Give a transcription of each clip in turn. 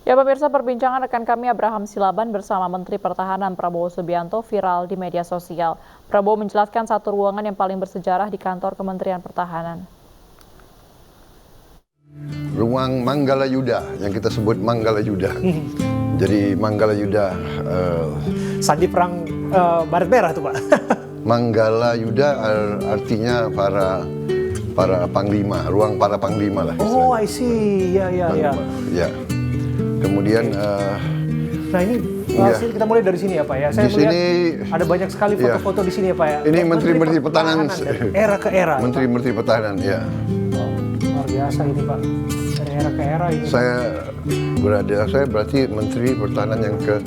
Ya pemirsa, perbincangan rekan kami Abraham Silaban bersama Menteri Pertahanan Prabowo Subianto viral di media sosial. Prabowo menjelaskan satu ruangan yang paling bersejarah di kantor Kementerian Pertahanan. Ruang Manggala Yuda yang kita sebut Manggala Yuda. Jadi Manggala Yuda Sandi perang Baret Merah tuh Pak. Manggala Yuda artinya para panglima, ruang para panglima lah. Oh, I see. Ya. Ya. Kemudian Nah ini ya. kita mulai dari sini ya Pak ya. Saya Di melihat sini, ada banyak sekali foto-foto di sini ya Pak ya. Ini Menteri Pertahanan dari era ke era. Menteri Pertahanan, ya. Oh, luar biasa ini Pak. Dari era ke era ini. Saya berarti Menteri Pertahanan yang ke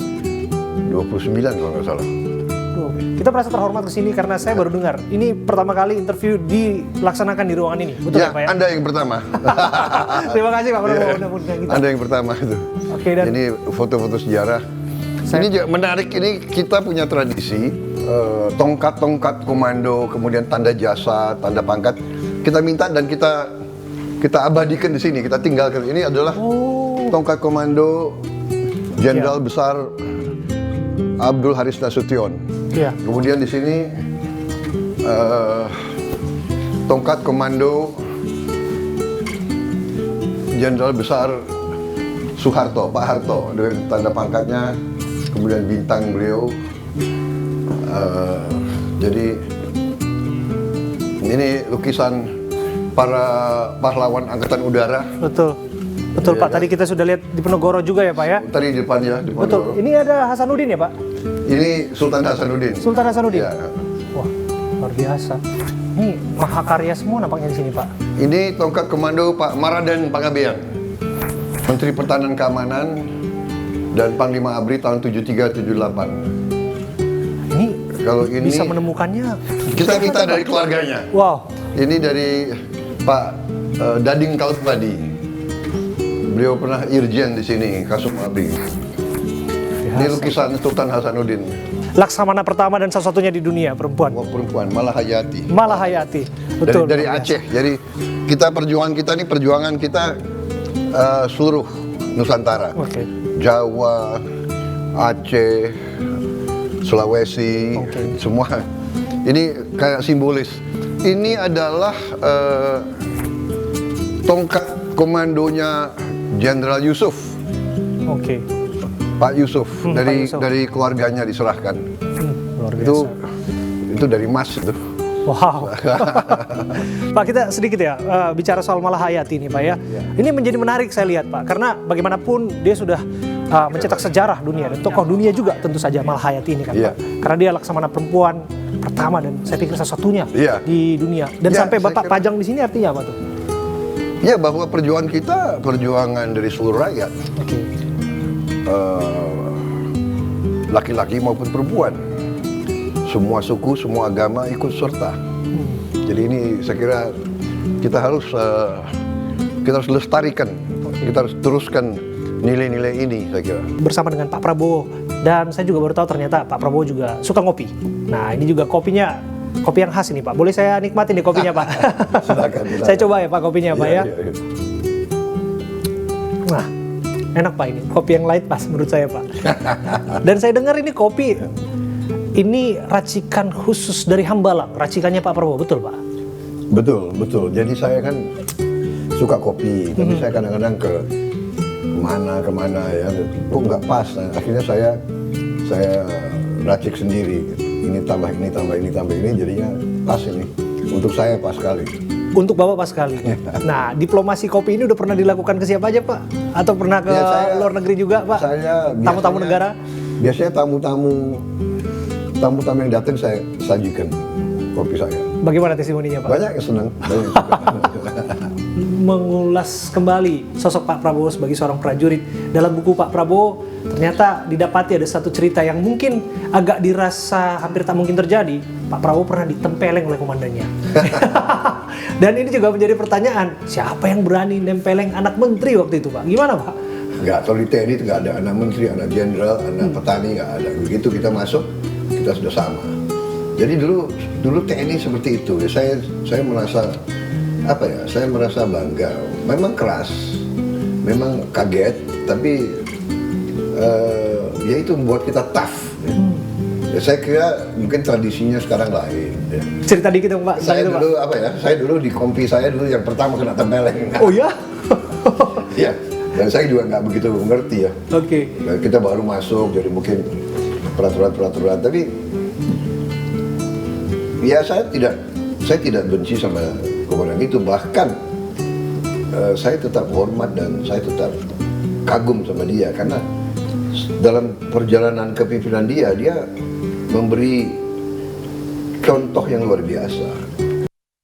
29 kalau nggak salah. Kita merasa terhormat ke sini karena saya baru dengar. Ini pertama kali interview dilaksanakan di ruangan ini. Betul ya Pak ya? Anda yang pertama. Terima kasih Pak Prabowo udah mengundang kita. Anda yang pertama itu. Oke, dan ini foto-foto sejarah. Ini juga menarik, ini kita punya tradisi tongkat-tongkat komando, kemudian tanda jasa, tanda pangkat. Kita minta dan kita abadikan di sini, kita tinggalkan. Ini adalah tongkat komando Jenderal Besar Abdul Haris Nasution. Ya. Kemudian di sini tongkat komando Jenderal Besar Soeharto, Pak Harto, dengan tanda pangkatnya, kemudian bintang beliau. Jadi ini lukisan para pahlawan Angkatan Udara. Betul Ya, Pak. Tadi kita sudah lihat di Penogoro juga ya Pak ya. Tadi di depannya. Betul. Ini ada Hasanuddin ya Pak? Ini Sultan Hasanuddin. Sultan Hasanuddin. Ya. Wah, luar biasa. Ini mahakarya semua nampaknya di sini Pak. Ini tongkat komando Pak Maraden Pangabean, Menteri Pertahanan Keamanan dan Panglima ABRI tahun 73-78. Ini Kalau ini bisa menemukannya. kita minta dari keluarganya. Wow. Ini dari Pak Dading Kautpadi. Beliau pernah irjen di sini, Kasum ABRI. Ini lukisan Sultan Hasanuddin. Laksamana pertama dan satu-satunya di dunia perempuan. Perempuan, Malahayati. Malahayati. Betul. Dari Aceh. Jadi perjuangan kita ini perjuangan kita seluruh Nusantara. Oke. Jawa, Aceh, Sulawesi, semua. Ini kayak simbolis. Ini adalah tongkat komandonya Jenderal Yusuf. Oke. Pak Yusuf, Pak Yusuf. dari keluarganya diserahkan. Luar biasa. Itu dari Mas itu. Wow. Pak, kita sedikit ya bicara soal Malahayati ini Pak ya. Ini menjadi menarik saya lihat Pak, karena bagaimanapun dia sudah mencetak sejarah dunia dan tokoh dunia juga tentu saja Malahayati ini kan Pak. Karena dia laksamana perempuan pertama dan saya pikir satu-satunya di dunia. Dan sampai Bapak pajang di sini artinya apa tuh? Ya, bahwa perjuangan kita perjuangan dari seluruh rakyat. Oke. Laki-laki maupun perempuan, semua suku, semua agama ikut serta. Jadi ini saya kira kita harus lestarikan, kita harus teruskan nilai-nilai ini saya kira. Bersama dengan Pak Prabowo, dan saya juga baru tahu ternyata Pak Prabowo juga suka ngopi. Nah ini juga kopinya kopi yang khas ini Pak. Boleh saya nikmatin nih kopinya Pak? Silakan. Saya coba ya Pak kopinya Pak ya. Iya. Nah, enak Pak ini. Kopi yang light pas menurut saya Pak. Dan saya dengar ini kopi ini racikan khusus dari Hambalang. Racikannya Pak Prabowo, betul Pak? Betul. Jadi saya kan suka kopi, tapi saya kadang-kadang kemana ya, kok nggak pas. Nah, akhirnya saya racik sendiri. Ini tambah ini, jadinya pas ini. Untuk saya pas sekali. Untuk Bapak pas sekali. Nah, diplomasi kopi ini udah pernah dilakukan ke siapa aja Pak? Atau pernah ke luar negeri juga Pak? Saya tamu-tamu negara? Biasanya tamu-tamu yang datang saya sajikan kopi saya. Bagaimana testimoninya Pak? Banyak yang senang. Mengulas kembali sosok Pak Prabowo sebagai seorang prajurit. Dalam buku Pak Prabowo ternyata didapati ada satu cerita yang mungkin agak dirasa hampir tak mungkin terjadi. Pak Prabowo pernah ditempeleng oleh komandannya. Dan ini juga menjadi pertanyaan, siapa yang berani nempeleng anak menteri waktu itu Pak? Gimana Pak? Nggak, kalau di TNI itu nggak ada anak menteri, anak jenderal, anak petani, nggak ada. Begitu kita masuk, kita sudah sama. Jadi dulu TNI seperti itu. Saya merasa saya merasa bangga. Memang keras, memang kaget, tapi ya itu membuat kita tough. Ya, saya kira mungkin tradisinya sekarang lain. Ya. Cerita dikit dong Pak. Saya tentang itu, dulu apa ya? Saya dulu di kompi saya dulu yang pertama kena tempeleng. Pak. Oh ya? Iya. Dan saya juga nggak begitu mengerti ya. Oke. Nah, kita baru masuk, jadi mungkin peraturan. Tapi ya saya tidak benci sama komandan itu. Bahkan saya tetap hormat dan saya tetap kagum sama dia karena dalam perjalanan kepemimpinan dia memberi contoh yang luar biasa.